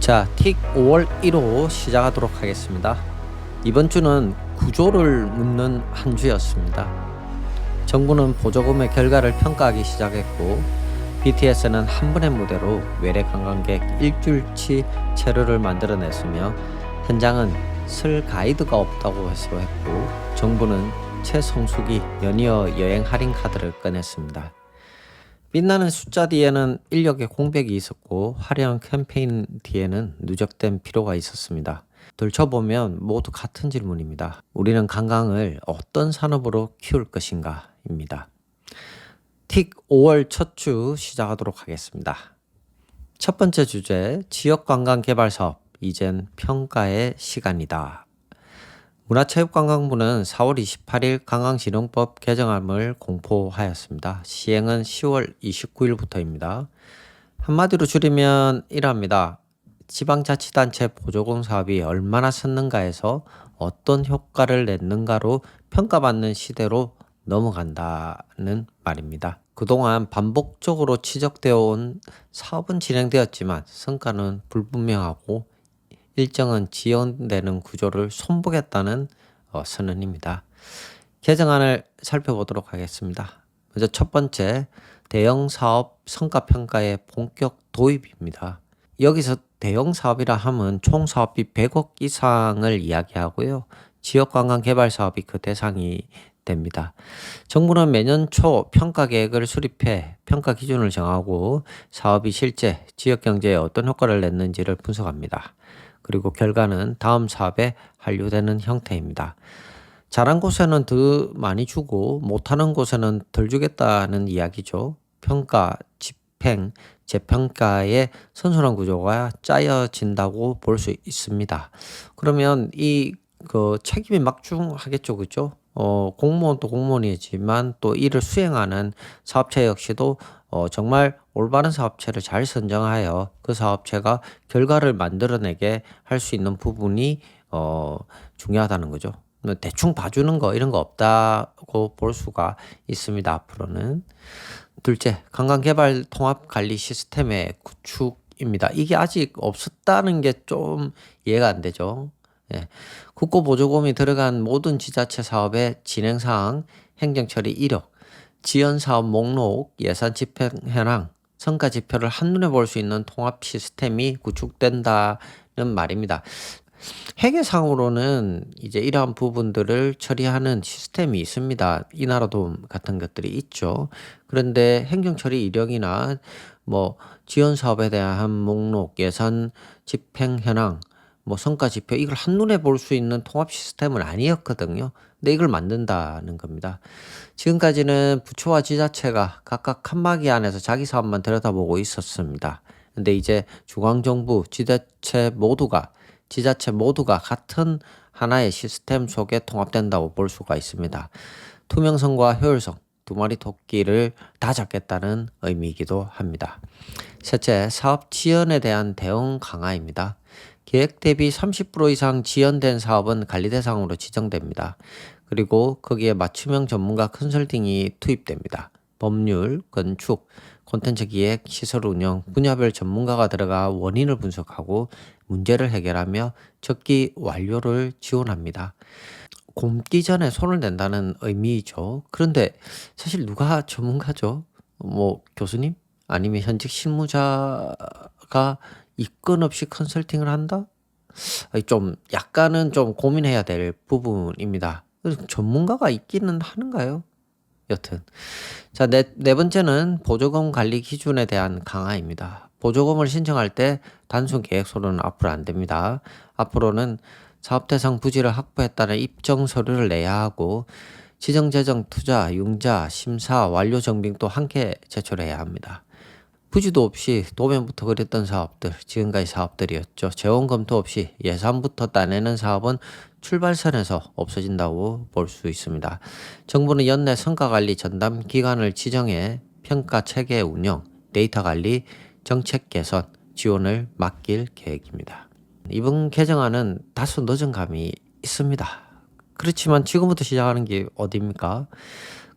자, 틱 5월 1호 시작하도록 하겠습니다. 이번 주는 구조를 묻는 한 주였습니다. 정부는 보조금의 결과를 평가하기 시작했고 BTS는 한 번의 무대로 외래 관광객 일주일치 체류를 만들어냈으며 현장은 쓸 가이드가 없다고 해소했고 정부는 최성수기 연이어 여행 할인 카드를 꺼냈습니다. 빛나는 숫자 뒤에는 인력의 공백이 있었고 화려한 캠페인 뒤에는 누적된 피로가 있었습니다. 들춰보면 모두 같은 질문입니다. 우리는 관광을 어떤 산업으로 키울 것인가 입니다. 틱 5월 첫 주 시작하도록 하겠습니다. 첫 번째 주제, 지역관광개발사업, 이젠 평가의 시간이다. 문화체육관광부는 4월 28일 관광진흥법 개정안을 공포하였습니다. 시행은 10월 29일부터입니다. 한마디로 줄이면 이러합니다. 지방자치단체 보조금 사업이 얼마나 섰는가에서 어떤 효과를 냈는가로 평가받는 시대로 넘어간다는 말입니다. 그동안 반복적으로 지적되어 온 사업은 진행되었지만 성과는 불분명하고 일정은 지연되는 구조를 손보겠다는 선언입니다. 개정안을 살펴보도록 하겠습니다. 먼저 첫 번째, 대형 사업 성과평가의 본격 도입입니다. 여기서 대형 사업이라 하면 총 사업비 100억 이상을 이야기하고요. 지역관광개발 사업이 그 대상이 됩니다. 정부는 매년 초 평가 계획을 수립해 평가 기준을 정하고 사업이 실제 지역 경제에 어떤 효과를 냈는지를 분석합니다. 그리고 결과는 다음 사업에 한류되는 형태입니다. 잘한 곳에는 더 많이 주고 못하는 곳에는 덜 주겠다는 이야기죠. 평가, 집행, 재평가의 선순환 구조가 짜여진다고 볼 수 있습니다. 그러면 책임이 막중하겠죠, 그죠? 공무원도 공무원이지만 또 이를 수행하는 사업체 역시도 정말 올바른 사업체를 잘 선정하여 그 사업체가 결과를 만들어내게 할 수 있는 부분이 중요하다는 거죠. 대충 봐주는 거 이런 거 없다고 볼 수가 있습니다. 앞으로는. 둘째, 관광개발 통합관리 시스템의 구축입니다. 이게 아직 없었다는 게 좀 이해가 안 되죠. 예. 국고보조금이 들어간 모든 지자체 사업의 진행사항, 행정처리 이력, 지연사업 목록, 예산 집행 현황, 성과 지표를 한눈에 볼 수 있는 통합 시스템이 구축된다는 말입니다. 회계상으로는 이제 이러한 부분들을 처리하는 시스템이 있습니다. 이나라도 같은 것들이 있죠. 그런데 행정처리 이력이나 지연 사업에 대한 목록, 예산 집행 현황, 성과 지표 이걸 한눈에 볼 수 있는 통합 시스템은 아니었거든요. 근데 이걸 만든다는 겁니다. 지금까지는 부처와 지자체가 각각 칸막이 안에서 자기 사업만 들여다보고 있었습니다. 근데 이제 중앙정부, 지자체 모두가 같은 하나의 시스템 속에 통합된다고 볼 수가 있습니다. 투명성과 효율성, 두 마리 토끼를 다 잡겠다는 의미이기도 합니다. 셋째, 사업 지연에 대한 대응 강화입니다. 계획 대비 30% 이상 지연된 사업은 관리 대상으로 지정됩니다. 그리고 거기에 맞춤형 전문가 컨설팅이 투입됩니다. 법률, 건축, 콘텐츠 기획, 시설 운영, 분야별 전문가가 들어가 원인을 분석하고 문제를 해결하며 적기 완료를 지원합니다. 곰기 전에 손을 댄다는 의미죠. 그런데 사실 누가 전문가죠? 교수님? 아니면 현직 실무자가 이건 없이 컨설팅을 한다? 약간은 좀 고민해야 될 부분입니다. 전문가가 있기는 하는가요? 여튼. 자, 네 번째는 보조금 관리 기준에 대한 강화입니다. 보조금을 신청할 때 단순 계획서로는 앞으로 안 됩니다. 앞으로는 사업 대상 부지를 확보했다는 입증 서류를 내야 하고 지정 재정 투자, 융자, 심사, 완료 정빙도 함께 제출해야 합니다. 부지도 없이 도면부터 그렸던 사업들, 지금까지 사업들이었죠. 재원 검토 없이 예산부터 따내는 사업은 출발선에서 없어진다고 볼 수 있습니다. 정부는 연내 성과관리 전담 기관을 지정해 평가 체계 운영, 데이터 관리, 정책 개선, 지원을 맡길 계획입니다. 이번 개정안은 다소 늦은 감이 있습니다. 그렇지만 지금부터 시작하는 게 어디입니까?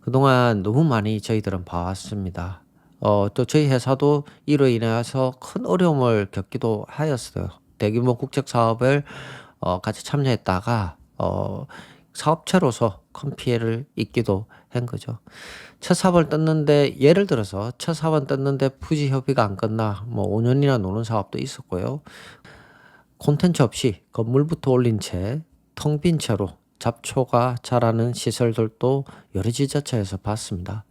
그동안 너무 많이 저희들은 봐왔습니다. 또 저희 회사도 이로 인해서 큰 어려움을 겪기도 하였어요. 대규모 국책 사업을 같이 참여했다가 사업체로서 큰 피해를 입기도 한 거죠. 첫 사업을 떴는데 예를 들어서 첫 사업은 떴는데 부지 협의가 안 끝나 뭐 5 년이나 노는 사업도 있었고요. 콘텐츠 없이 건물부터 올린 채 텅 빈 채로 잡초가 자라는 시설들도 여러 지자체에서 봤습니다.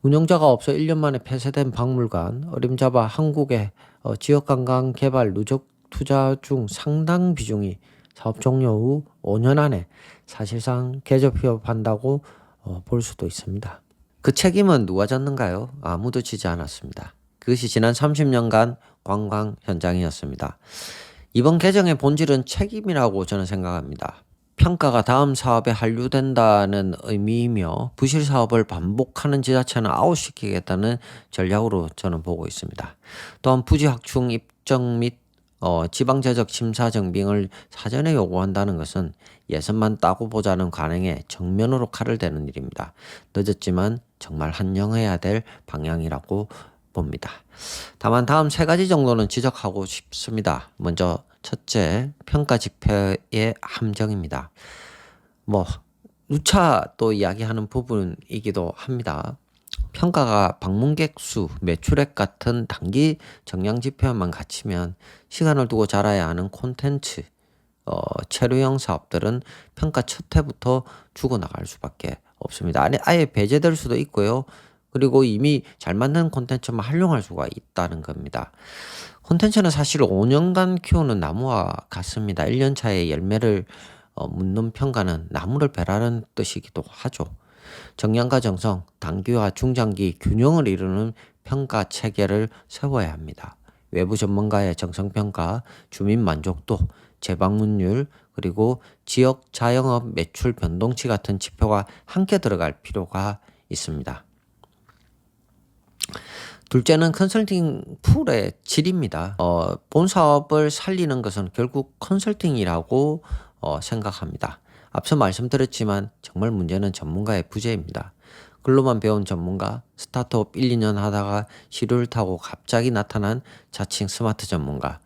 운영자가 없어 1년 만에 폐쇄된 박물관, 어림잡아 한국의 지역관광 개발 누적 투자 중 상당 비중이 사업 종료 후 5년 안에 사실상 개조피업한다고 볼 수도 있습니다. 그 책임은 누가 졌는가요? 아무도 지지 않았습니다. 그것이 지난 30년간 관광 현장이었습니다. 이번 개정의 본질은 책임이라고 저는 생각합니다. 평가가 다음 사업에 한류된다는 의미이며 부실 사업을 반복하는 지자체는 아웃시키겠다는 전략으로 저는 보고 있습니다. 또한 부지 확충 입정 및 지방재적 심사 정빙을 사전에 요구한다는 것은 예산만 따고 보자는 관행에 정면으로 칼을 대는 일입니다. 늦었지만 정말 한영해야 될 방향이라고 봅니다. 다만 다음 세 가지 정도는 지적하고 싶습니다. 먼저 첫째, 평가 지표의 함정입니다. 뭐 누차 또 이야기하는 부분이기도 합니다. 평가가 방문객 수, 매출액 같은 단기 정량 지표만 갖추면 시간을 두고 자라야 하는 콘텐츠, 체류형 사업들은 평가 첫 해부터 죽어나갈 수밖에 없습니다. 아예 배제될 수도 있고요. 그리고 이미 잘 만든 콘텐츠만 활용할 수가 있다는 겁니다. 콘텐츠는 사실 5년간 키우는 나무와 같습니다. 1년 차에 열매를 묻는 평가는 나무를 베라는 뜻이기도 하죠. 정량과 정성, 단기와 중장기 균형을 이루는 평가 체계를 세워야 합니다. 외부 전문가의 정성평가, 주민 만족도, 재방문율, 그리고 지역 자영업 매출 변동치 같은 지표가 함께 들어갈 필요가 있습니다. 둘째는 컨설팅 풀의 질입니다. 본 사업을 살리는 것은 결국 컨설팅이라고 생각합니다. 앞서 말씀드렸지만 정말 문제는 전문가의 부재입니다. 글로만 배운 전문가, 스타트업 1, 2년 하다가 시류를 타고 갑자기 나타난 자칭 스마트 전문가,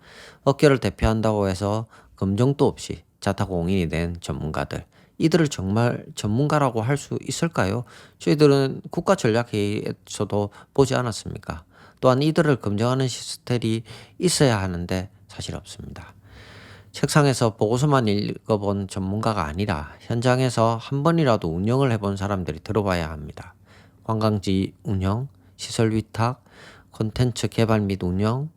업계를 대표한다고 해서 검증도 없이 자타공인이 된 전문가들, 이들을 정말 전문가라고 할 수 있을까요? 저희들은 국가전략회의에서도 보지 않았습니까? 또한 이들을 검증하는 시스템이 있어야 하는데 사실 없습니다. 책상에서 보고서만 읽어본 전문가가 아니라 현장에서 한 번이라도 운영을 해본 사람들이 들어봐야 합니다. 관광지 운영, 시설 위탁, 콘텐츠 개발 및 운영,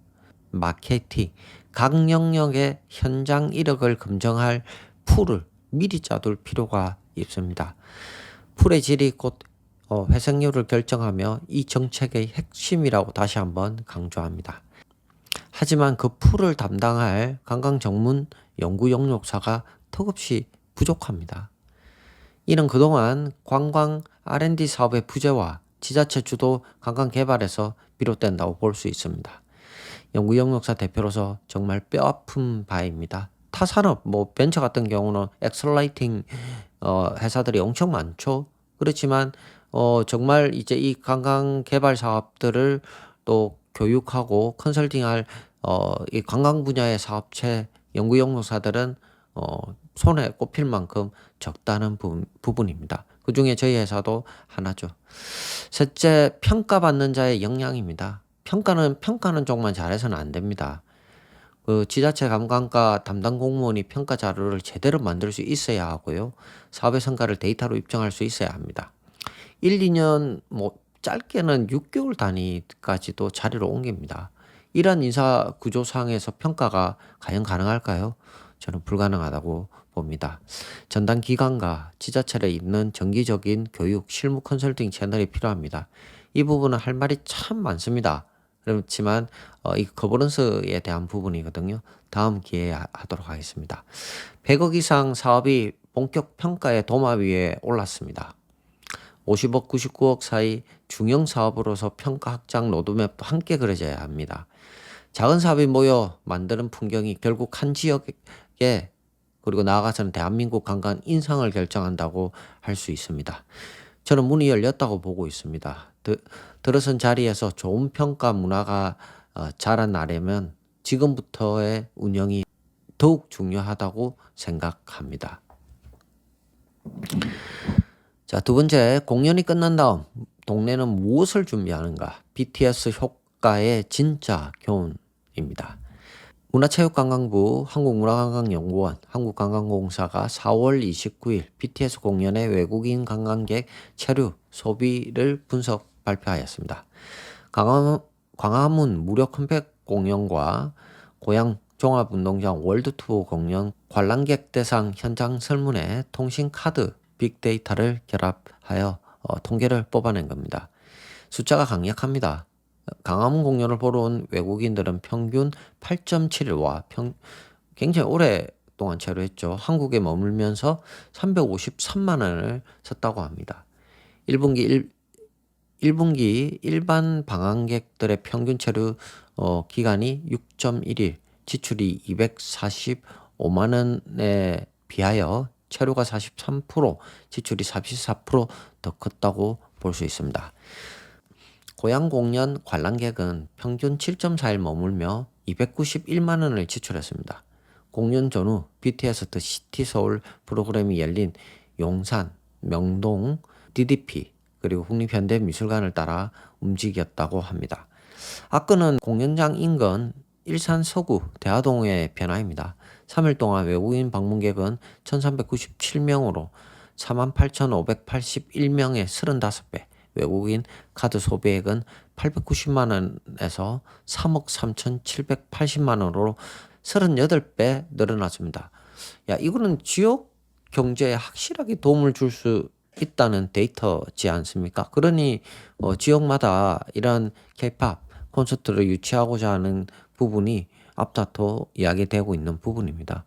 마케팅, 각 영역의 현장 이력을 검증할 풀을 미리 짜둘 필요가 있습니다. 풀의 질이 곧 회생률을 결정하며 이 정책의 핵심이라고 다시 한번 강조합니다. 하지만 그 풀을 담당할 관광 전문 연구 용역사가 턱없이 부족합니다. 이는 그동안 관광 R&D 사업의 부재와 지자체 주도 관광 개발에서 비롯된다고 볼 수 있습니다. 연구 용역사 대표로서 정말 뼈아픈 바입니다. 타산업, 벤처 같은 경우는 엑셀라이팅 회사들이 엄청 많죠. 그렇지만 정말 이제 이 관광 개발 사업들을 또 교육하고 컨설팅할 이 관광 분야의 사업체 연구 용역사들은 손에 꼽힐 만큼 적다는 부분입니다. 그 중에 저희 회사도 하나죠. 셋째, 평가받는 자의 역량입니다. 평가는 정말 잘해서는 안 됩니다. 그 지자체 관광과 담당 공무원이 평가 자료를 제대로 만들 수 있어야 하고요. 사업의 성과를 데이터로 입증할 수 있어야 합니다. 1, 2년 짧게는 6개월 단위까지도 자리를 옮깁니다. 이러한 인사 구조상에서 평가가 과연 가능할까요? 저는 불가능하다고 봅니다. 전담 기관과 지자체에 있는 정기적인 교육, 실무 컨설팅 채널이 필요합니다. 이 부분은 할 말이 참 많습니다. 그렇지만 이 거버넌스에 대한 부분이거든요. 다음 기회에 하도록 하겠습니다. 100억 이상 사업이 본격 평가의 도마 위에 올랐습니다. 50억, 99억 사이 중형 사업으로서 평가 확장 로드맵도 함께 그려져야 합니다. 작은 사업이 모여 만드는 풍경이 결국 한 지역에 그리고 나아가서는 대한민국 관광 인상을 결정한다고 할 수 있습니다. 저는 문이 열렸다고 보고 있습니다. 들어선 자리에서 좋은 평가 문화가 자라나려면 지금부터의 운영이 더욱 중요하다고 생각합니다. 자, 두 번째, 공연이 끝난 다음 동네는 무엇을 준비하는가? BTS 효과의 진짜 교훈입니다. 문화체육관광부, 한국문화관광연구원, 한국관광공사가 4월 29일 BTS 공연의 외국인 관광객 체류 소비를 분석 발표하였습니다. 광화문 무료 컴팩 공연과 고양 종합운동장 월드투어 공연 관람객 대상 현장 설문에 통신카드 빅데이터를 결합하여 통계를 뽑아낸 겁니다. 숫자가 강력합니다. 광화문 공연을 보러 온 외국인들은 평균 8.7일와 굉장히 오랫동안 체류했죠. 한국에 머물면서 353만 원을 썼다고 합니다. 1분기 일반 방한객들의 평균 체류 기간이 6.1일, 지출이 245만 원에 비하여 체류가 43%, 지출이 44%더 컸다고 볼 수 있습니다. 고양 공연 관람객은 평균 7.4일 머물며 291만 원을 지출했습니다. 공연 전후 BTS 더 시티 서울 프로그램이 열린 용산, 명동, DDP 그리고 국립현대미술관을 따라 움직였다고 합니다. 앞건은 공연장 인근 일산 서구 대하동의 변화입니다. 3일 동안 외국인 방문객은 1397명으로 48,581명의 35배, 외국인 카드 소비액은 890만 원에서 3억 3,780만 원으로 38배 늘어났습니다. 야, 이거는 지역 경제에 확실하게 도움을 줄 수 있다는 데이터지 않습니까? 그러니 지역마다 이런 K-팝 콘서트를 유치하고자 하는 부분이 앞다퉈 이야기되고 있는 부분입니다.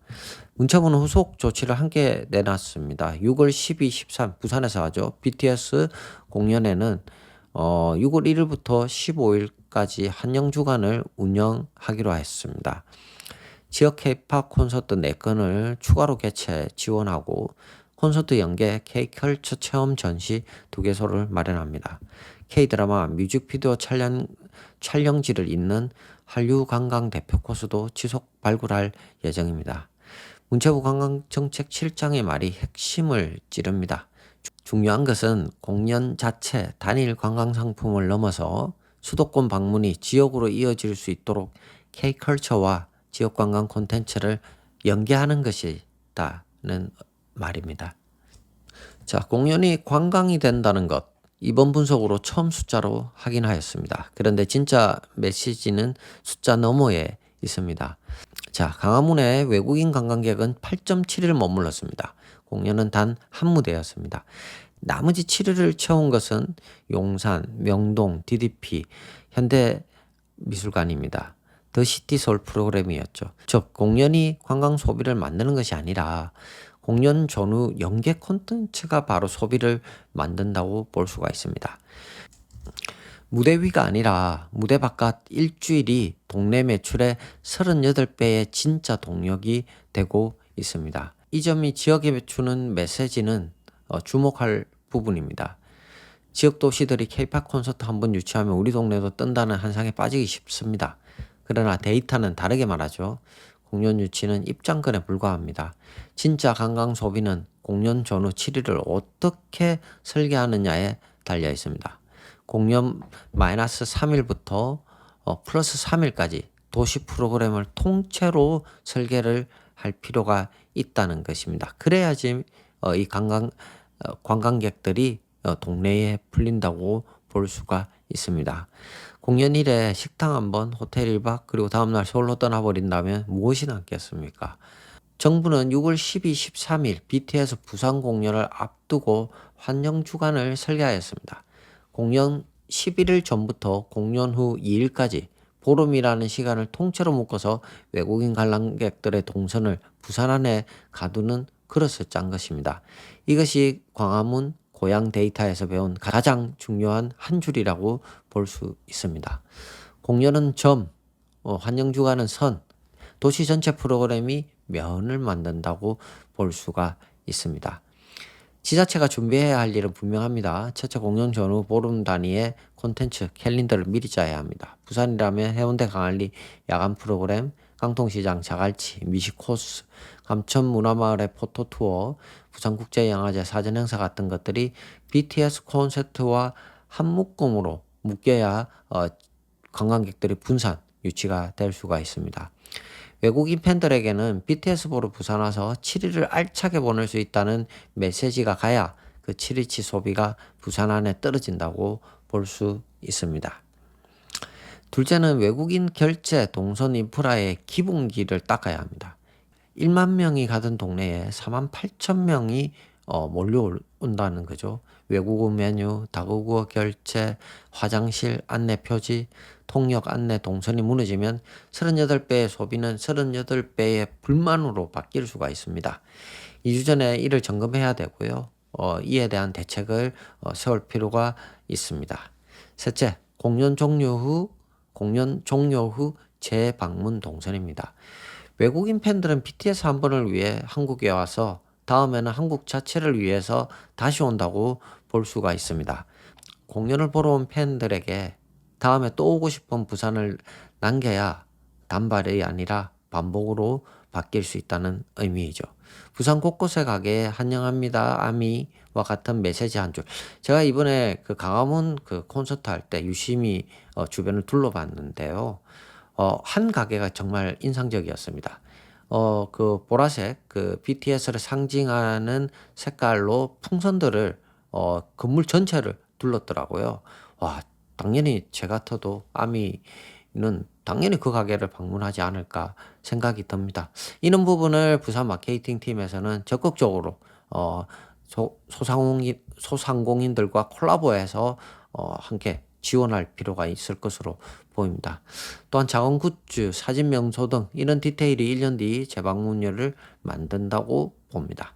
문체부는 후속 조치를 함께 내놨습니다. 6월 12, 13 부산에서 하죠. BTS 공연에는 6월 1일부터 15일까지 한영 주간을 운영하기로 했습니다. 지역 K-팝 콘서트 4건을 추가로 개최 지원하고 콘서트 연계 K-컬처 체험 전시 2개소를 마련합니다. K-드라마 뮤직비디오 촬영지를 잇는 한류 관광 대표 코스도 지속 발굴할 예정입니다. 문체부 관광정책실장의 말이 핵심을 찌릅니다. 중요한 것은 공연 자체 단일 관광상품을 넘어서 수도권 방문이 지역으로 이어질 수 있도록 K컬처와 지역관광 콘텐츠를 연계하는 것이다는 말입니다. 자, 공연이 관광이 된다는 것, 이번 분석으로 처음 숫자로 확인하였습니다. 그런데 진짜 메시지는 숫자 너머에 있습니다. 자, 광화문의 외국인 관광객은 8.7일 머물렀습니다. 공연은 단 한 무대였습니다. 나머지 7일을 채운 것은 용산, 명동, DDP, 현대미술관입니다. 더 시티 서울 프로그램이었죠. 즉 공연이 관광 소비를 만드는 것이 아니라 공연 전후 연계 콘텐츠가 바로 소비를 만든다고 볼 수가 있습니다. 무대 위가 아니라 무대 바깥 일주일이 동네 매출의 38배의 진짜 동력이 되고 있습니다. 이 점이 지역에 주는 메시지는 주목할 부분입니다. 지역 도시들이 K-팝 콘서트 한번 유치하면 우리 동네도 뜬다는 환상에 빠지기 쉽습니다. 그러나 데이터는 다르게 말하죠. 공연 유치는 입장권에 불과합니다. 진짜 관광 소비는 공연 전후 7일을 어떻게 설계하느냐에 달려 있습니다. 공연 -3일부터 플러스 3일까지 도시 프로그램을 통째로 설계를 할 필요가 있다는 것입니다. 그래야지 이 관광객들이 동네에 풀린다고 볼 수가 있습니다. 공연일에 식당 한번, 호텔 1박, 그리고 다음날 서울로 떠나버린다면 무엇이 남겠습니까? 정부는 6월 12, 13일 BTS 부산 공연을 앞두고 환영 주간을 설계하였습니다. 공연 11일 전부터 공연 후 2일까지 보름이라는 시간을 통째로 묶어서 외국인 관람객들의 동선을 부산 안에 가두는 그릇을 짠 것입니다. 이것이 광화문 고양 데이터에서 배운 가장 중요한 한 줄이라고 볼 수 있습니다. 공연은 점, 환영 주간은 선, 도시 전체 프로그램이 면을 만든다고 볼 수가 있습니다. 지자체가 준비해야 할 일은 분명합니다. 첫째, 공연 전후 보름 단위의 콘텐츠 캘린더를 미리 짜야 합니다. 부산이라면 해운대 강안리 야간 프로그램, 강통시장 자갈치, 미식 코스, 감천 문화마을의 포토투어, 부산국제영화제 사전 행사 같은 것들이 BTS 콘서트와 한 묶음으로 묶여야 관광객들이 분산 유치가 될 수가 있습니다. 외국인 팬들에게는 BTS 보러 부산 와서 7일을 알차게 보낼 수 있다는 메시지가 가야 그 7일치 소비가 부산 안에 떨어진다고 볼 수 있습니다. 둘째는 외국인 결제 동선 인프라의 기본기를 닦아야 합니다. 1만 명이 가던 동네에 4만 8천 명이 몰려온다는 거죠. 외국어 메뉴, 다국어 결제, 화장실 안내 표지, 통역 안내 동선이 무너지면 38배의 소비는 38배의 불만으로 바뀔 수가 있습니다. 2주 전에 이를 점검해야 되고요. 이에 대한 대책을 세울 필요가 있습니다. 셋째, 공연 종료 후 재방문 동선입니다. 외국인 팬들은 BTS 한 번을 위해 한국에 와서 다음에는 한국 자체를 위해서 다시 온다고 볼 수가 있습니다. 공연을 보러 온 팬들에게 다음에 또 오고 싶은 부산을 남겨야 단발이 아니라 반복으로 바뀔 수 있다는 의미이죠. 부산 곳곳에 가게 환영합니다. 아미와 같은 메시지 한 줄. 제가 이번에 그 강화문 그 콘서트 할 때 유심히 주변을 둘러봤는데요. 한 가게가 정말 인상적이었습니다. 그 보라색 그 BTS를 상징하는 색깔로 풍선들을 건물 전체를 둘렀더라고요. 와, 당연히 제 같아도 아미는 당연히 그 가게를 방문하지 않을까 생각이 듭니다. 이런 부분을 부산 마케팅 팀에서는 적극적으로 소상공인들과 콜라보해서 함께 지원할 필요가 있을 것으로 보입니다. 또한 작은 굿즈, 사진 명소 등 이런 디테일이 1년 뒤 재방문율을 만든다고 봅니다.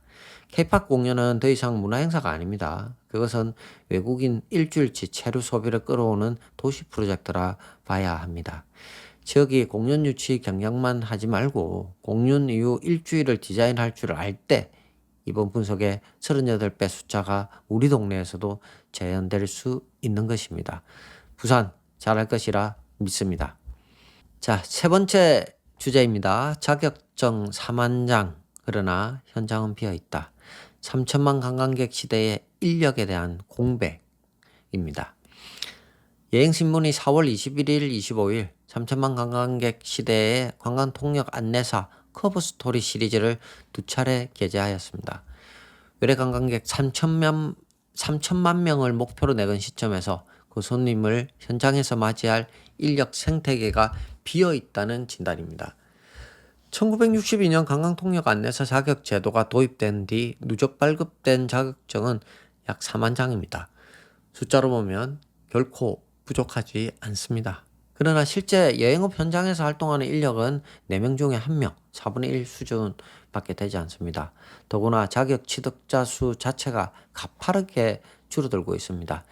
K-팝 공연은 더 이상 문화 행사가 아닙니다. 그것은 외국인 일주일치 체류 소비를 끌어오는 도시 프로젝트라 봐야 합니다. 지역이 공연 유치 경량만 하지 말고 공연 이후 일주일을 디자인할 줄 알 때 이번 분석의 38배 숫자가 우리 동네에서도 재현될 수 있는 것입니다. 부산 잘할 것이라 믿습니다. 자, 세 번째 주제입니다. 자격증 4만 장, 그러나 현장은 비어 있다. 3천만 관광객 시대의 인력에 대한 공백입니다. 여행신문이 4월 21일, 25일 3천만 관광객 시대의 관광통역 안내사 커브스토리 시리즈를 두 차례 게재하였습니다. 외래 관광객 3천만 명을 목표로 내건 시점에서 그 손님을 현장에서 맞이할 인력 생태계가 비어 있다는 진단입니다. 1962년 관광통역 안내사 자격 제도가 도입된 뒤 누적 발급된 자격증은 약 4만 장입니다. 숫자로 보면 결코 부족하지 않습니다. 그러나 실제 여행업 현장에서 활동하는 인력은 4명 중에 1명, 4분의 1 수준밖에 되지 않습니다. 더구나 자격 취득자 수 자체가 가파르게 줄어들고 있습니다.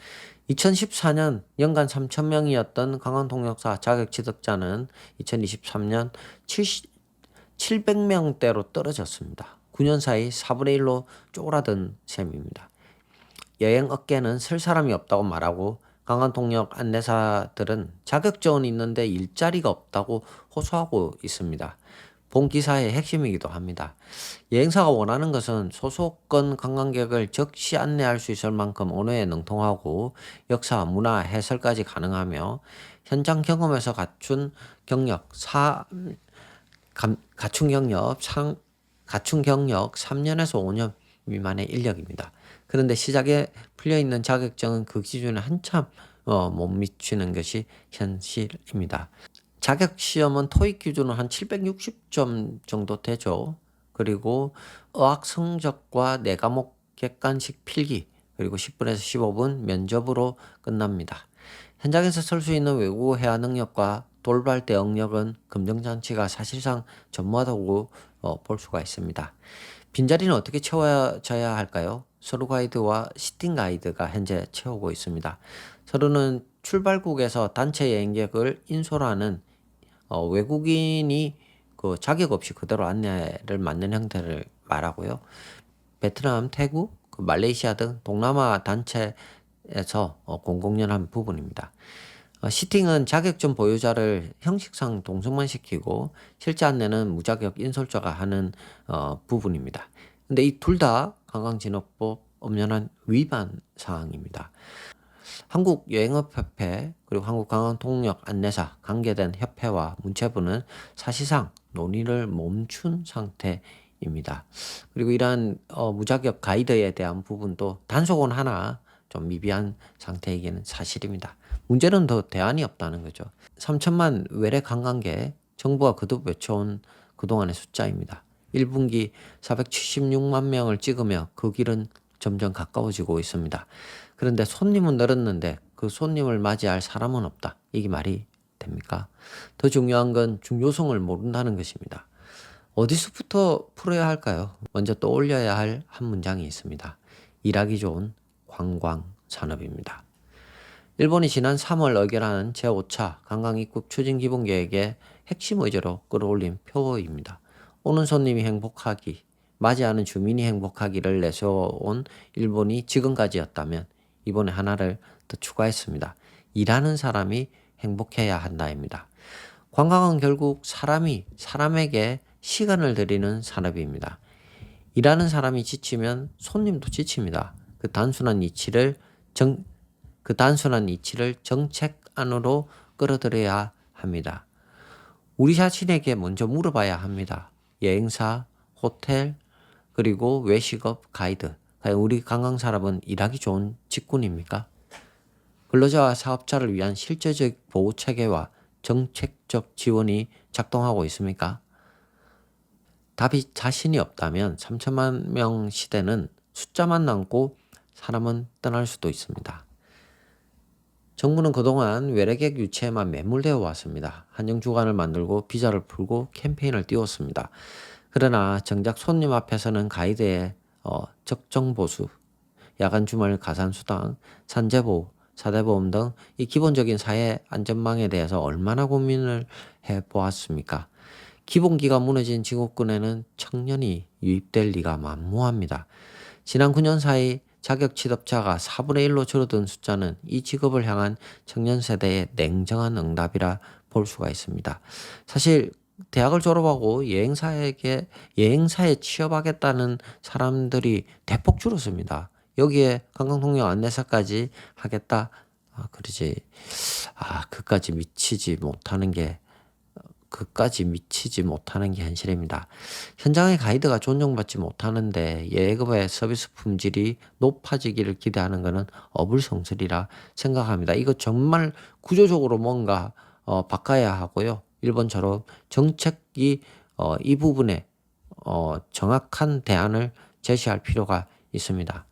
2014년 연간 3,000명이었던 관광통역사 자격 취득자는 2023년 700명대로 떨어졌습니다. 9년 사이 4분의 1로 쪼그라든 셈입니다. 여행 업계는 쓸 사람이 없다고 말하고 관광통역 안내사들은 자격증은 있는데 일자리가 없다고 호소하고 있습니다. 본 기사의 핵심이기도 합니다. 여행사가 원하는 것은 소속권 관광객을 적시 안내할 수 있을 만큼 언어에 능통하고 역사, 문화, 해설까지 가능하며 현장 경험에서 갖춘 경력 3년에서 5년 미만의 인력입니다. 그런데 시작에 풀려있는 자격증은 그 기준에 한참 못 미치는 것이 현실입니다. 자격시험은 토익 기준은 한 760점 정도 되죠. 그리고 어학 성적과 4과목 객관식 필기, 그리고 10분에서 15분 면접으로 끝납니다. 현장에서 쓸 수 있는 외국어 회화 능력과 돌발 대응력은 검증장치가 사실상 전무하다고 볼 수가 있습니다. 빈자리는 어떻게 채워져야 할까요? 서류 가이드와 시팅 가이드가 현재 채우고 있습니다. 서류는 출발국에서 단체 여행객을 인솔하는 외국인이 자격 없이 그대로 안내를 맡는 형태를 말하고요. 베트남, 태국, 그 말레이시아 등 동남아 단체에서 공공연한 부분입니다. 시팅은 자격증 보유자를 형식상 동승만 시키고 실제 안내는 무자격 인솔자가 하는 부분입니다. 근데 이 둘 다 관광진흥법 엄연한 위반 사항입니다. 한국여행업협회 그리고 한국관광통역안내사 관계된 협회와 문체부는 사실상 논의를 멈춘 상태입니다. 그리고 이러한 무자격 가이드에 대한 부분도 단속은 하나 좀 미비한 상태이기는 사실입니다. 문제는 더 대안이 없다는 거죠. 3천만 외래 관광객 정부가 거듭 외쳐온 그동안의 숫자입니다. 1분기 476만 명을 찍으며 그 길은 점점 가까워지고 있습니다. 그런데 손님은 늘었는데 그 손님을 맞이할 사람은 없다. 이게 말이 됩니까? 더 중요한 건 중요성을 모른다는 것입니다. 어디서부터 풀어야 할까요? 먼저 떠올려야 할 한 문장이 있습니다. 일하기 좋은 관광 산업입니다. 일본이 지난 3월 의결한 제5차 관광입국 추진 기본계획의 핵심 의제로 끌어올린 표어입니다. 오는 손님이 행복하기, 맞이하는 주민이 행복하기를 내세워온 일본이 지금까지였다면 이번에 하나를 더 추가했습니다. 일하는 사람이 행복해야 한다입니다. 관광은 결국 사람이 사람에게 시간을 들이는 산업입니다. 일하는 사람이 지치면 손님도 지칩니다. 그 단순한 이치를 정책 안으로 끌어들여야 합니다. 우리 자신에게 먼저 물어봐야 합니다. 여행사, 호텔, 그리고 외식업 가이드. 과연 우리 관광 산업은 일하기 좋은 직군입니까? 근로자와 사업자를 위한 실제적 보호 체계와 정책적 지원이 작동하고 있습니까? 답이 자신이 없다면 3천만 명 시대는 숫자만 남고 사람은 떠날 수도 있습니다. 정부는 그동안 외래객 유치에만 매몰되어 왔습니다. 한정 주간을 만들고 비자를 풀고 캠페인을 띄웠습니다. 그러나 정작 손님 앞에서는 가이드의 적정보수, 야간 주말 가산수당, 산재보호, 사대보험 등 이 기본적인 사회 안전망에 대해서 얼마나 고민을 해보았습니까? 기본기가 무너진 직업군에는 청년이 유입될 리가 만무합니다. 지난 9년 사이 자격 취업자가 4분의 1로 줄어든 숫자는 이 직업을 향한 청년 세대의 냉정한 응답이라 볼 수가 있습니다. 사실 대학을 졸업하고 여행사에 취업하겠다는 사람들이 대폭 줄었습니다. 여기에 관광통역 안내사까지 하겠다. 그까지 미치지 못하는 게 현실입니다. 현장의 가이드가 존중받지 못하는데 예급의 서비스 품질이 높아지기를 기대하는 것은 어불성설이라 생각합니다. 이거 정말 구조적으로 뭔가 바꿔야 하고요. 일본처럼 정책이 이 부분에 정확한 대안을 제시할 필요가 있습니다.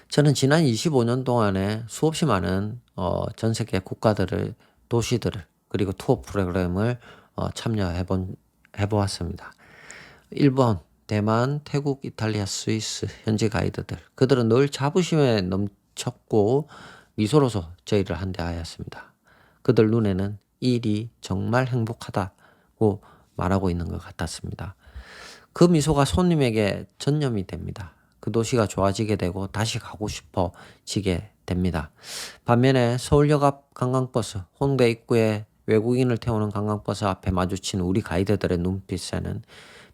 저는 지난 25년 동안에 수없이 많은 전 세계 도시들을 그리고 투어 프로그램을 참여해보았습니다. 일본, 대만, 태국, 이탈리아, 스위스 현지 가이드들 그들은 늘 자부심에 넘쳤고 미소로서 저희를 한대하였습니다. 그들 눈에는 일이 정말 행복하다고 말하고 있는 것 같았습니다. 그 미소가 손님에게 전염이 됩니다. 그 도시가 좋아지게 되고 다시 가고 싶어지게 됩니다. 반면에 서울역 앞 관광버스, 홍대 입구에 외국인을 태우는 관광버스 앞에 마주친 우리 가이드들의 눈빛에는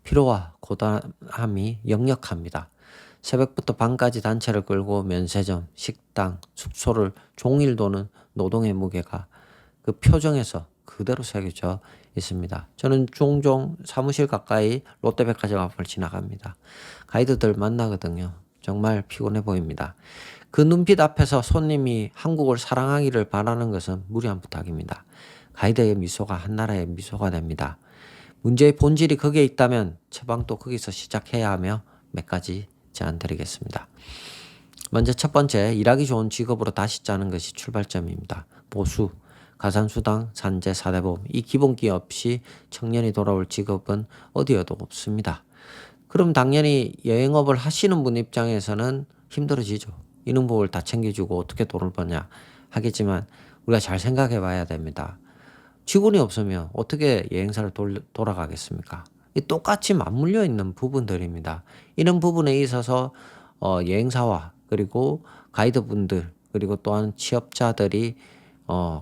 피로와 고단함이 역력합니다. 새벽부터 밤까지 단체를 끌고 면세점, 식당, 숙소를 종일 도는 노동의 무게가 그 표정에서 그대로 새겨져 있습니다. 저는 종종 사무실 가까이 롯데백화점 앞을 지나갑니다. 가이드들 만나거든요. 정말 피곤해 보입니다. 그 눈빛 앞에서 손님이 한국을 사랑하기를 바라는 것은 무리한 부탁입니다. 가이드의 미소가 한나라의 미소가 됩니다. 문제의 본질이 거기에 있다면 처방도 거기서 시작해야 하며 몇 가지 제안 드리겠습니다. 먼저 첫 번째, 일하기 좋은 직업으로 다시 짜는 것이 출발점입니다. 보수, 가산수당, 산재, 사대보험 이 기본기 없이 청년이 돌아올 직업은 어디에도 없습니다. 그럼 당연히 여행업을 하시는 분 입장에서는 힘들어지죠. 이능복을 다 챙겨주고 어떻게 돈을 버냐 하겠지만 우리가 잘 생각해 봐야 됩니다. 직원이 없으면 어떻게 여행사를 돌아가겠습니까? 똑같이 맞물려 있는 부분들입니다. 이런 부분에 있어서 여행사와 그리고 가이드분들 그리고 또한 취업자들이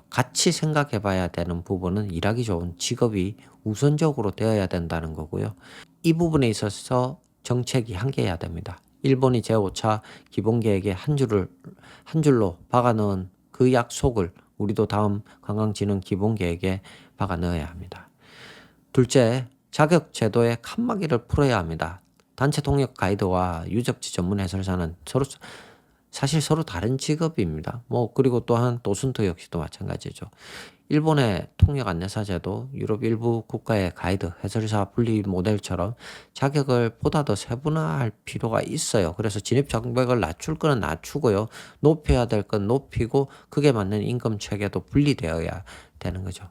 같이 생각해 봐야 되는 부분은 일하기 좋은 직업이 우선적으로 되어야 된다는 거고요. 이 부분에 있어서 정책이 한계해야 됩니다. 일본이 제5차 기본계획에 한 줄로 박아 넣은 그 약속을 우리도 다음 관광진흥 기본계획에 박아 넣어야 합니다. 둘째, 자격 제도의 칸막이를 풀어야 합니다. 단체 통역 가이드와 유적지 전문 해설사는 사실 서로 다른 직업입니다. 그리고 또한 도슨토 역시도 마찬가지죠. 일본의 통역 안내사 제도, 유럽 일부 국가의 가이드, 해설사 분리 모델처럼 자격을 보다 더 세분화할 필요가 있어요. 그래서 진입 장벽을 낮출 거는 낮추고요. 높여야 될 건 높이고 그게 맞는 임금 체계도 분리되어야 되는 거죠.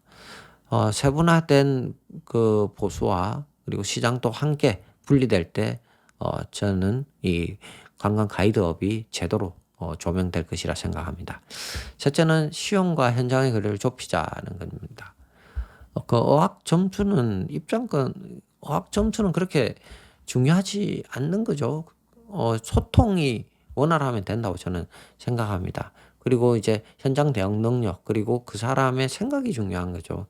세분화된 그 보수와 그리고 시장도 함께 분리될 때 저는 이 관광 가이드업이 제대로 조명될 것이라 생각합니다. 셋째는 시험과 현장의 거리를 좁히자는 겁니다. 그 어학 점수는 그렇게 중요하지 않는 거죠. 소통이 원활하면 된다고 저는 생각합니다. 그리고 이제 현장 대응 능력 그리고 그 사람의 생각이 중요한 거죠.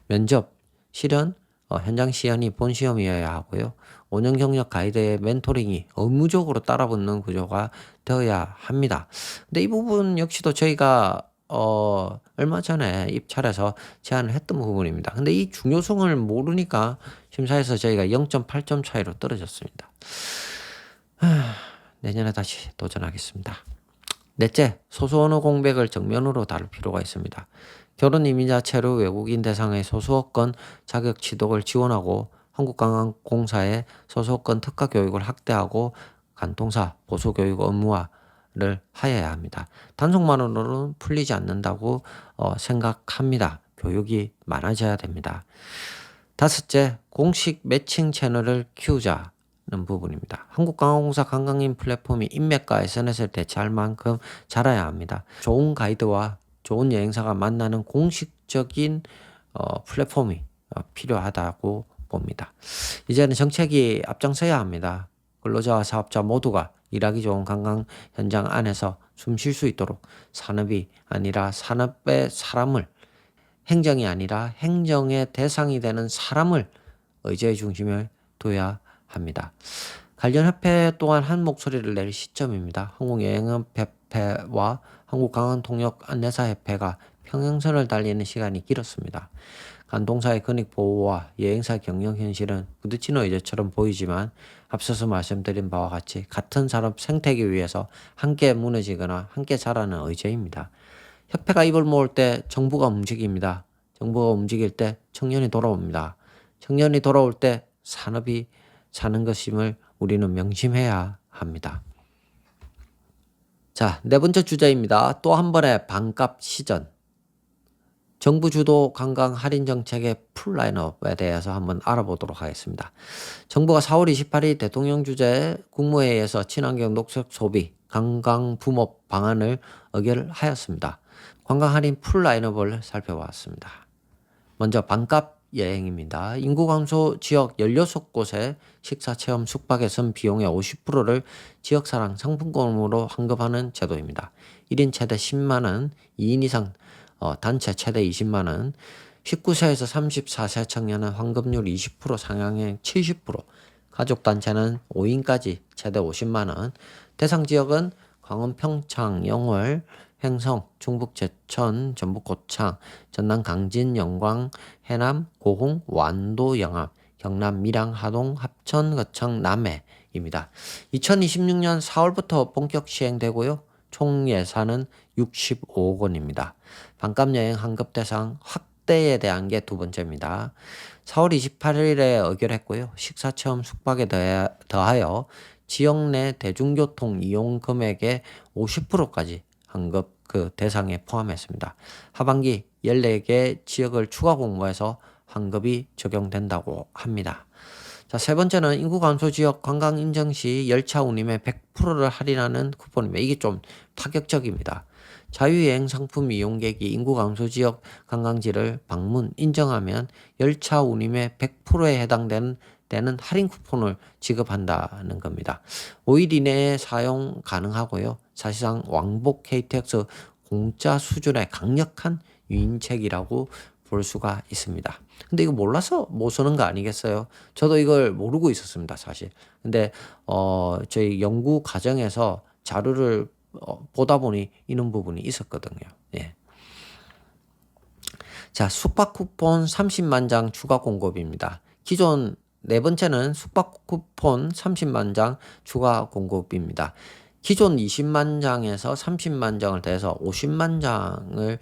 면접, 실현, 현장 시연이 본 시험이어야 하고요. 5년 경력 가이드의 멘토링이 의무적으로 따라붙는 구조가 되어야 합니다. 근데 이 부분 역시도 저희가 얼마 전에 입찰해서 제안을 했던 부분입니다. 근데 이 중요성을 모르니까 심사에서 저희가 0.8점 차이로 떨어졌습니다. 내년에 다시 도전하겠습니다. 넷째, 소수 언어 공백을 정면으로 다룰 필요가 있습니다. 결혼 이민자 체류 외국인 대상의 소수어권 자격 취득을 지원하고 한국관광공사의 소수어권 특화 교육을 확대하고 간통사 보수 교육 업무화를 하여야 합니다. 단속만으로는 풀리지 않는다고 생각합니다. 교육이 많아져야 됩니다. 다섯째, 공식 매칭 채널을 키우자는 부분입니다. 한국관광공사 관광인 플랫폼이 인맥과 SNS를 대체할 만큼 자라야 합니다. 좋은 가이드와 좋은 여행사가 만나는 공식적인 플랫폼이 필요하다고 봅니다. 이제는 정책이 앞장서야 합니다. 근로자와 사업자 모두가 일하기 좋은 관광 현장 안에서 숨 쉴 수 있도록 산업이 아니라 산업의 사람을, 행정이 아니라 행정의 대상이 되는 사람을 의제의 중심에 둬야 합니다. 관련 협회 또한 한 목소리를 낼 시점입니다. 한국여행협회와 한국관광통역안내사협회가 평행선을 달리는 시간이 길었습니다. 간동사의 근익보호와 여행사 경영 현실은 부딪히는 의제처럼 보이지만 앞서서 말씀드린 바와 같이 같은 산업 생태계 위에서 함께 무너지거나 함께 자라는 의제입니다. 협회가 입을 모을 때 정부가 움직입니다. 정부가 움직일 때 청년이 돌아옵니다. 청년이 돌아올 때 산업이 사는 것임을 우리는 명심해야 합니다. 자, 네 번째 주제입니다. 또 한 번의 반값 시전. 정부 주도 관광 할인 정책의 풀 라인업에 대해서 한번 알아보도록 하겠습니다. 정부가 4월 28일 대통령 주재 국무회의에서 친환경 녹색 소비 관광 붐업 방안을 의결하였습니다. 관광 할인 풀 라인업을 살펴봤습니다. 먼저 반값 여행입니다. 인구 감소 지역 16곳에 식사 체험 숙박에 선 비용의 50%를 지역사랑 상품권으로 환급하는 제도입니다. 1인 최대 10만원, 2인 이상 단체 최대 20만원, 19세에서 34세 청년은 환급률 20% 상향액 70%, 가족단체는 5인까지 최대 50만원, 대상 지역은 강원 평창 영월, 횡성, 충북 제천, 전북 고창, 전남 강진, 영광, 해남, 고흥, 완도, 영암, 경남 밀양, 하동, 합천, 거창, 남해입니다. 2026년 4월부터 본격 시행되고요. 총 예산은 65억 원입니다. 반값 여행 환급 대상 확대에 대한 게 두 번째입니다. 4월 28일에 의결했고요. 식사 체험 숙박에 더하여 지역 내 대중교통 이용 금액의 50%까지 환급 그 대상에 포함했습니다. 하반기 14개 지역을 추가 공모해서 환급이 적용된다고 합니다. 자, 세 번째는 인구 감소 지역 관광 인정 시 열차 운임의 100%를 할인하는 쿠폰입니다. 이게 좀 파격적입니다. 자유여행 상품 이용객이 인구 감소 지역 관광지를 방문 인정하면 열차 운임의 100%에 해당되는 되는 할인 쿠폰을 지급한다는 겁니다. 5일 이내에 사용 가능하고요. 사실상 왕복 KTX 공짜 수준의 강력한 유인책이라고 볼 수가 있습니다. 근데 이거 몰라서 못 쓰는 거 아니겠어요? 저도 이걸 모르고 있었습니다, 사실. 근데 저희 연구 과정에서 자료를 보다 보니 이런 부분이 있었거든요. 예. 자, 숙박 쿠폰 30만 장 추가 공급입니다. 기존 네 번째는 숙박 쿠폰 30만 장 추가 공급입니다. 기존 20만 장에서 30만 장을 더해서 50만 장을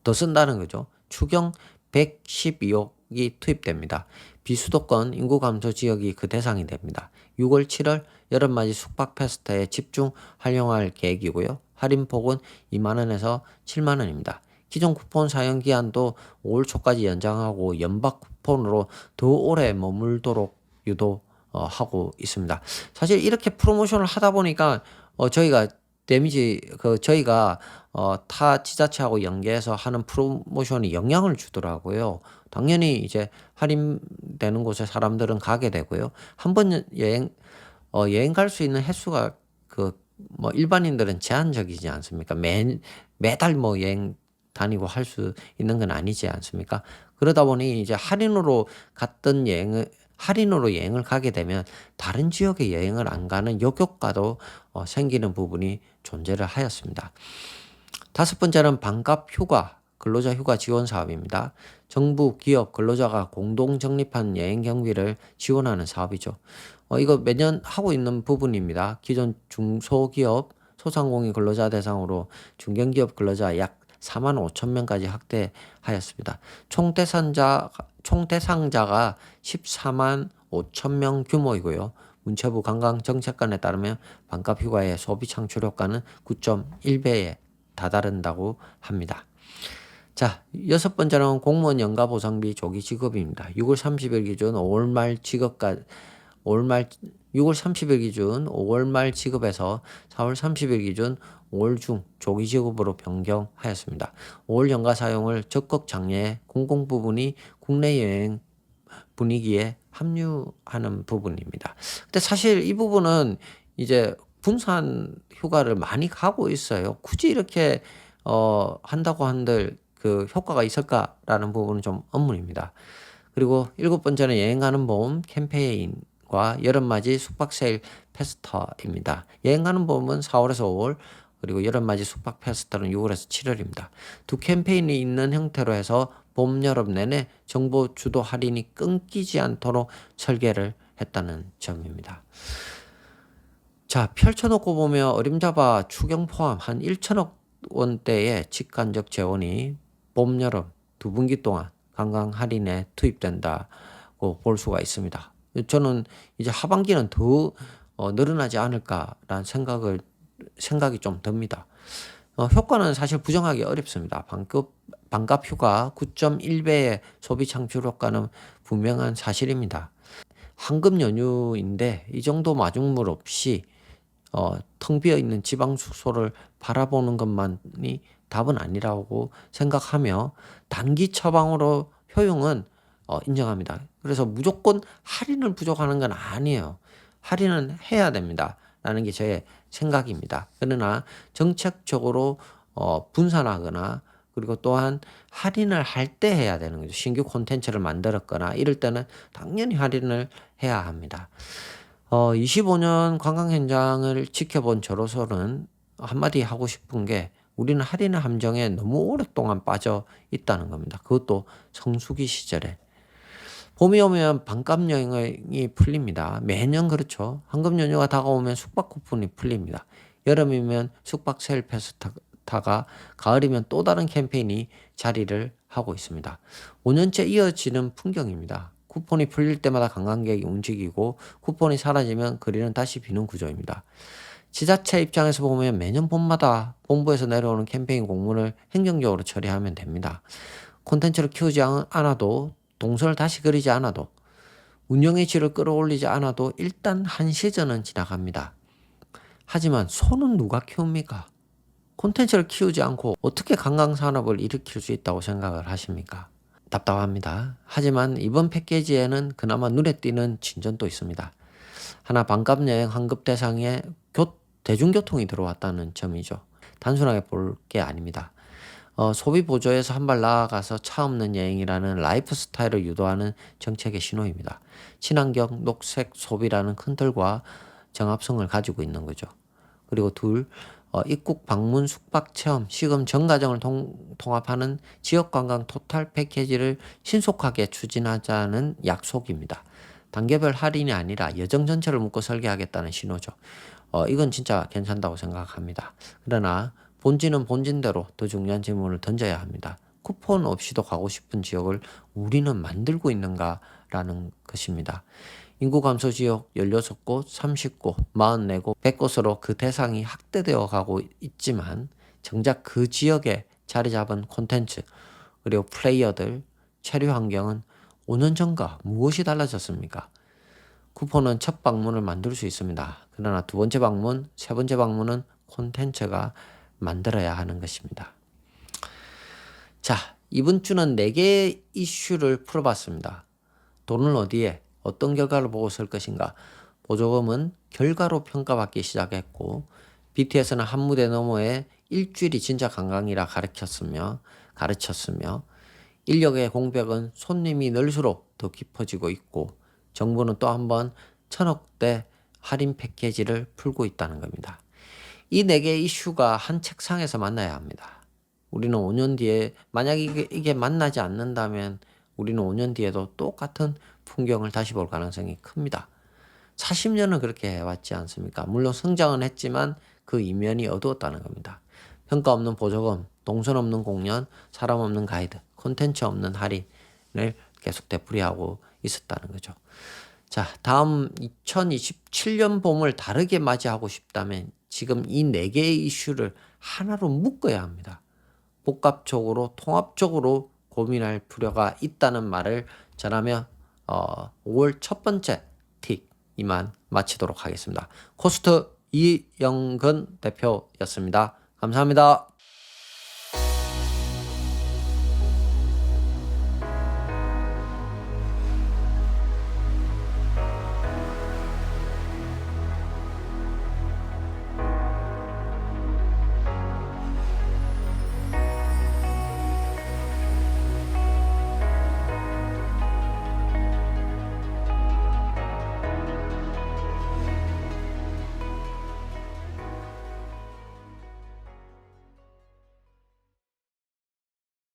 더 쓴다는 거죠. 추경 112억이 투입됩니다. 비수도권 인구 감소 지역이 그 대상이 됩니다. 6월, 7월 여름맞이 숙박 페스타에 집중 활용할 계획이고요. 할인폭은 2만 원에서 7만 원입니다. 기존 쿠폰 사용 기한도 5월 초까지 연장하고 연박 쿠폰으로 더 오래 머물도록 유도하고 있습니다. 사실 이렇게 프로모션을 하다 보니까 저희가 저희가 타 지자체하고 연계해서 하는 프로모션이 영향을 주더라고요. 당연히 이제 할인되는 곳에 사람들은 가게 되고요. 한 번 여행 갈 수 있는 횟수가 뭐 일반인들은 제한적이지 않습니까? 매달 뭐 여행 다니고 할 수 있는 건 아니지 않습니까? 그러다 보니 이제 할인으로 여행을 가게 되면 다른 지역에 여행을 안 가는 역효과도 생기는 부분이 존재를 하였습니다. 다섯 번째는 반값 휴가, 근로자 휴가 지원 사업입니다. 정부, 기업, 근로자가 공동 적립한 여행 경비를 지원하는 사업이죠. 이거 매년 하고 있는 부분입니다. 기존 중소기업, 소상공인 근로자 대상으로 중견기업 근로자 약 4만 5천 명까지 확대하였습니다. 총 대상자가 14만 5천 명 규모이고요. 문체부 관광정책관에 따르면 반값 휴가의 소비 창출 효과는 9.1배에 다다른다고 합니다. 자, 여섯 번째는 공무원 연가보상비 조기 지급입니다. 6월 30일 기준 5월 말 지급에서 4월 30일 기준 5월 중 조기 지급으로 변경하였습니다. 5월 연가 사용을 적극 장려해 공공부문이 국내 여행 분위기에 합류하는 부분입니다. 근데 사실 이 부분은 이제 분산 휴가를 많이 가고 있어요. 굳이 이렇게 한다고 한들 그 효과가 있을까라는 부분은 좀 의문입니다. 그리고 일곱 번째는 여행가는 보험 캠페인과 여름맞이 숙박 세일 페스타입니다. 여행가는 보험은 4월에서 5월, 그리고 여름맞이 숙박 페스타는 6월에서 7월입니다. 두 캠페인이 있는 형태로 해서 봄, 여름 내내 정보 주도 할인이 끊기지 않도록 설계를 했다는 점입니다. 자, 펼쳐놓고 보면 어림잡아 추경 포함 한 1천억 원대의 직간접 재원이 봄, 여름 두 분기 동안 관광 할인에 투입된다고 볼 수가 있습니다. 저는 이제 하반기는 더 늘어나지 않을까라는 생각이 좀 듭니다. 효과는 사실 부정하기 어렵습니다. 반값 휴가 9.1배의 소비 창출 효과는 분명한 사실입니다. 황금 연휴인데 이 정도 마중물 없이 텅 비어 있는 지방 숙소를 바라보는 것만이 답은 아니라고 생각하며 단기 처방으로 효용은 인정합니다. 그래서 무조건 할인을 부족하는 건 아니에요. 할인은 해야 됩니다. 라는 게 저의 생각입니다. 그러나 정책적으로 분산하거나 그리고 또한 할인을 할 때 해야 되는 거죠. 신규 콘텐츠를 만들었거나 이럴 때는 당연히 할인을 해야 합니다. 25년 관광 현장을 지켜본 저로서는 한마디 하고 싶은 게 우리는 할인의 함정에 너무 오랫동안 빠져 있다는 겁니다. 그것도 성수기 시절에. 봄이 오면 반값 여행이 풀립니다. 매년 그렇죠. 황금 연휴가 다가오면 숙박 쿠폰이 풀립니다. 여름이면 숙박 세일 페스타가, 가을이면 또 다른 캠페인이 자리를 하고 있습니다. 5년째 이어지는 풍경입니다. 쿠폰이 풀릴 때마다 관광객이 움직이고 쿠폰이 사라지면 거리는 다시 비는 구조입니다. 지자체 입장에서 보면 매년 봄마다 본부에서 내려오는 캠페인 공문을 행정적으로 처리하면 됩니다. 콘텐츠를 키우지 않아도, 동선을 다시 그리지 않아도, 운영의 질을 끌어올리지 않아도 일단 한 시즌은 지나갑니다. 하지만 소는 누가 키웁니까? 콘텐츠를 키우지 않고 어떻게 관광산업을 일으킬 수 있다고 생각을 하십니까? 답답합니다. 하지만 이번 패키지에는 그나마 눈에 띄는 진전도 있습니다. 하나 반값 여행 환급 대상에 대중교통이 들어왔다는 점이죠. 단순하게 볼 게 아닙니다. 소비 보조에서 한 발 나아가서 차 없는 여행이라는 라이프 스타일을 유도하는 정책의 신호입니다. 친환경 녹색 소비라는 큰 틀과 정합성을 가지고 있는 거죠. 그리고 둘, 입국 방문 숙박 체험 시금 전 과정을 통합하는 지역 관광 토탈 패키지를 신속하게 추진하자는 약속입니다. 단계별 할인이 아니라 여정 전체를 묶어 설계하겠다는 신호죠. 이건 진짜 괜찮다고 생각합니다. 그러나 본진은 본진대로 더 중요한 질문을 던져야 합니다. 쿠폰 없이도 가고 싶은 지역을 우리는 만들고 있는가라는 것입니다. 인구 감소 지역 16곳, 30곳, 44곳, 100곳으로 그 대상이 확대되어 가고 있지만 정작 그 지역에 자리 잡은 콘텐츠 그리고 플레이어들, 체류 환경은 5년 전과 무엇이 달라졌습니까? 쿠폰은 첫 방문을 만들 수 있습니다. 그러나 두 번째 방문, 세 번째 방문은 콘텐츠가 만들어야 하는 것입니다. 자, 이번 주는 4개의 이슈를 풀어봤습니다. 돈을 어디에, 어떤 결과를 보고 쓸 것인가. 보조금은 결과로 평가받기 시작했고 BTS는 한 무대 너머에 일주일이 진짜 관광이라 가르쳤으며 인력의 공백은 손님이 늘수록 더 깊어지고 있고 정부는 또 한 번 1,000억대 할인 패키지를 풀고 있다는 겁니다. 이 4개의 이슈가 한 책상에서 만나야 합니다. 우리는 5년 뒤에 만약 이게 만나지 않는다면 우리는 5년 뒤에도 똑같은 풍경을 다시 볼 가능성이 큽니다. 40년은 그렇게 해왔지 않습니까? 물론 성장은 했지만 그 이면이 어두웠다는 겁니다. 평가 없는 보조금, 동선 없는 공연, 사람 없는 가이드, 콘텐츠 없는 할인을 계속 되풀이하고 있었다는 거죠. 자, 다음 2027년 봄을 다르게 맞이하고 싶다면 지금 이 4개의 이슈를 하나로 묶어야 합니다. 복합적으로 통합적으로 고민할 필요가 있다는 말을 전하며 5월 첫 번째 틱 이만 마치도록 하겠습니다. 코스트 이영근 대표였습니다. 감사합니다.